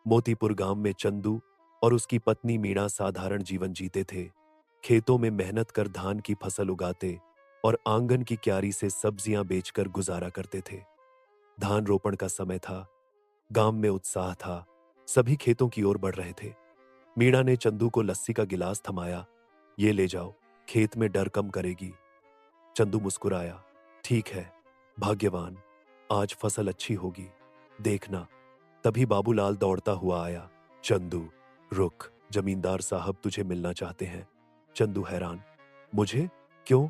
मोतीपुर गांव में चंदू और उसकी पत्नी मीणा साधारण जीवन जीते थे। खेतों में मेहनत कर धान की फसल उगाते और आंगन की क्यारी से सब्जियां बेचकर गुजारा करते थे। धान रोपण का समय था। गांव में उत्साह था। सभी खेतों की ओर बढ़ रहे थे। मीणा ने चंदू को लस्सी का गिलास थमाया। ये ले जाओ, खेत में डर कम करेगी। चंदू मुस्कुराया। ठीक है भाग्यवान, आज फसल अच्छी होगी, देखना। तभी बाबूलाल दौड़ता हुआ आया। चंदू रुक, जमींदार साहब तुझे मिलना चाहते हैं। चंदू हैरान। मुझे? क्यों?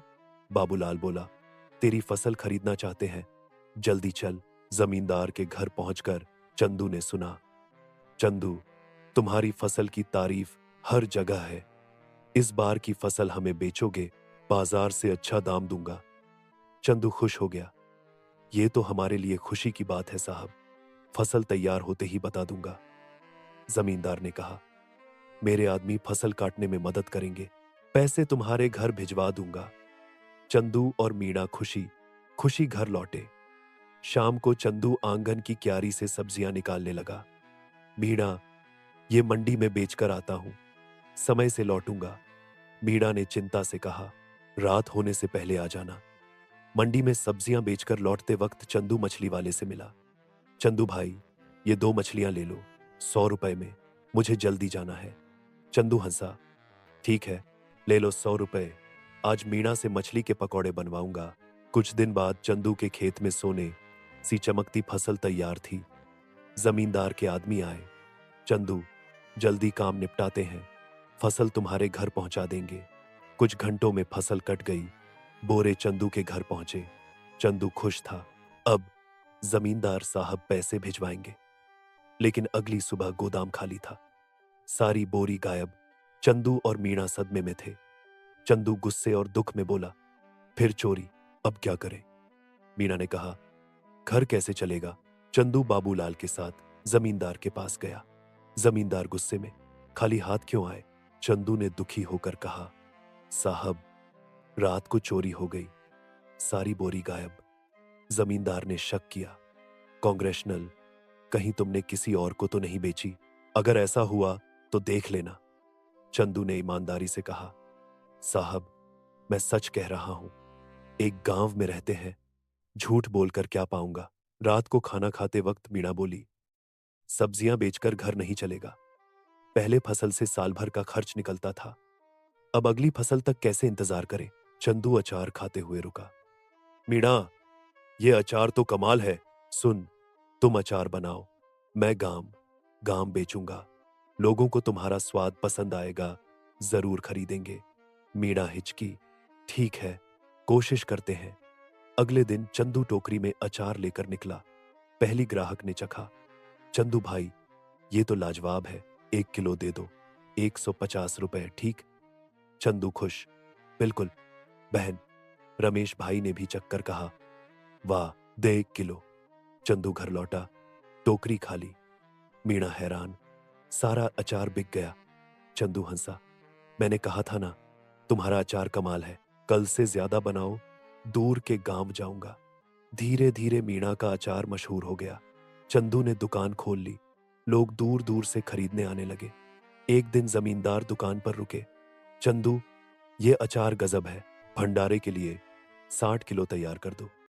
बाबूलाल बोला। तेरी फसल खरीदना चाहते हैं, जल्दी चल। जमींदार के घर पहुंचकर चंदू ने सुना। चंदू, तुम्हारी फसल की तारीफ हर जगह है। इस बार की फसल हमें बेचोगे, बाजार से अच्छा दाम दूंगा। चंदू खुश हो गया। ये तो हमारे लिए खुशी की बात है साहब, फसल तैयार होते ही बता दूंगा। जमींदार ने कहा, मेरे आदमी फसल काटने में मदद करेंगे, पैसे तुम्हारे घर भिजवा दूंगा। चंदू और मीणा खुशी खुशी घर लौटे। शाम को चंदू आंगन की क्यारी से सब्जियां निकालने लगा। मीणा, ये मंडी में बेचकर आता हूं, समय से लौटूंगा। मीणा ने चिंता से कहा, रात होने से पहले आ जाना। मंडी में सब्जियां बेचकर लौटते वक्त चंदू मछली वाले से मिला। चंदू भाई, ये 2 मछलियां ले लो, 100 रुपए में, मुझे जल्दी जाना है। चंदू हंसा। ठीक है, ले लो 100 रुपए, आज मीणा से मछली के पकौड़े बनवाऊंगा। कुछ दिन बाद चंदू के खेत में सोने सी चमकती फसल तैयार थी। जमींदार के आदमी आए। चंदू, जल्दी काम निपटाते हैं, फसल तुम्हारे घर पहुंचा देंगे। कुछ घंटों में फसल कट गई। बोरे चंदू के घर पहुंचे। चंदू खुश था। अब जमींदार साहब पैसे भिजवाएंगे। लेकिन अगली सुबह गोदाम खाली था। सारी बोरी गायब। चंदू और मीणा सदमे में थे। चंदू गुस्से और दुख में बोला, फिर चोरी, अब क्या करें? मीणा ने कहा, घर कैसे चलेगा? चंदू बाबूलाल के साथ जमींदार के पास गया। जमींदार गुस्से में, खाली हाथ क्यों आए? चंदू ने दुखी होकर कहा, साहब, रात को चोरी हो गई, सारी बोरी गायब। जमींदार ने शक किया, कांग्रेशनल, कहीं तुमने किसी और को तो नहीं बेची? अगर ऐसा हुआ तो देख लेना। चंदू ने ईमानदारी से कहा, साहब, मैं सच कह रहा हूं, एक गांव में रहते हैं, झूठ बोलकर क्या पाऊंगा? रात को खाना खाते वक्त मीणा बोली, सब्जियां बेचकर घर नहीं चलेगा। पहले फसल से साल भर का खर्च निकलता था, अब अगली फसल तक कैसे इंतजार करें? चंदू अचार खाते हुए रुका। मीणा, ये अचार तो कमाल है। सुन, तुम अचार बनाओ, मैं गाम गाम बेचूंगा। लोगों को तुम्हारा स्वाद पसंद आएगा, जरूर खरीदेंगे। मीणा हिचकी। ठीक है, कोशिश करते हैं। अगले दिन चंदू टोकरी में अचार लेकर निकला। पहली ग्राहक ने चखा। चंदू भाई, ये तो लाजवाब है, 1 किलो दे दो, 150 रुपए, ठीक? चंदू खुश। बिल्कुल बहन। रमेश भाई ने भी चक्कर कहा, वाह, दे 1 किलो। चंदू घर लौटा, टोकरी खाली। मीणा हैरान, सारा अचार बिक गया। चंदू हंसा, मैंने कहा था ना, तुम्हारा अचार कमाल है, कल से ज्यादा बनाओ, दूर के गांव जाऊंगा। धीरे धीरे मीणा का अचार मशहूर हो गया। चंदू ने दुकान खोल ली। लोग दूर दूर से खरीदने आने लगे। एक दिन जमींदार दुकान पर रुके। चंदू, ये अचार गजब है, भंडारे के लिए 60 किलो तैयार कर दो।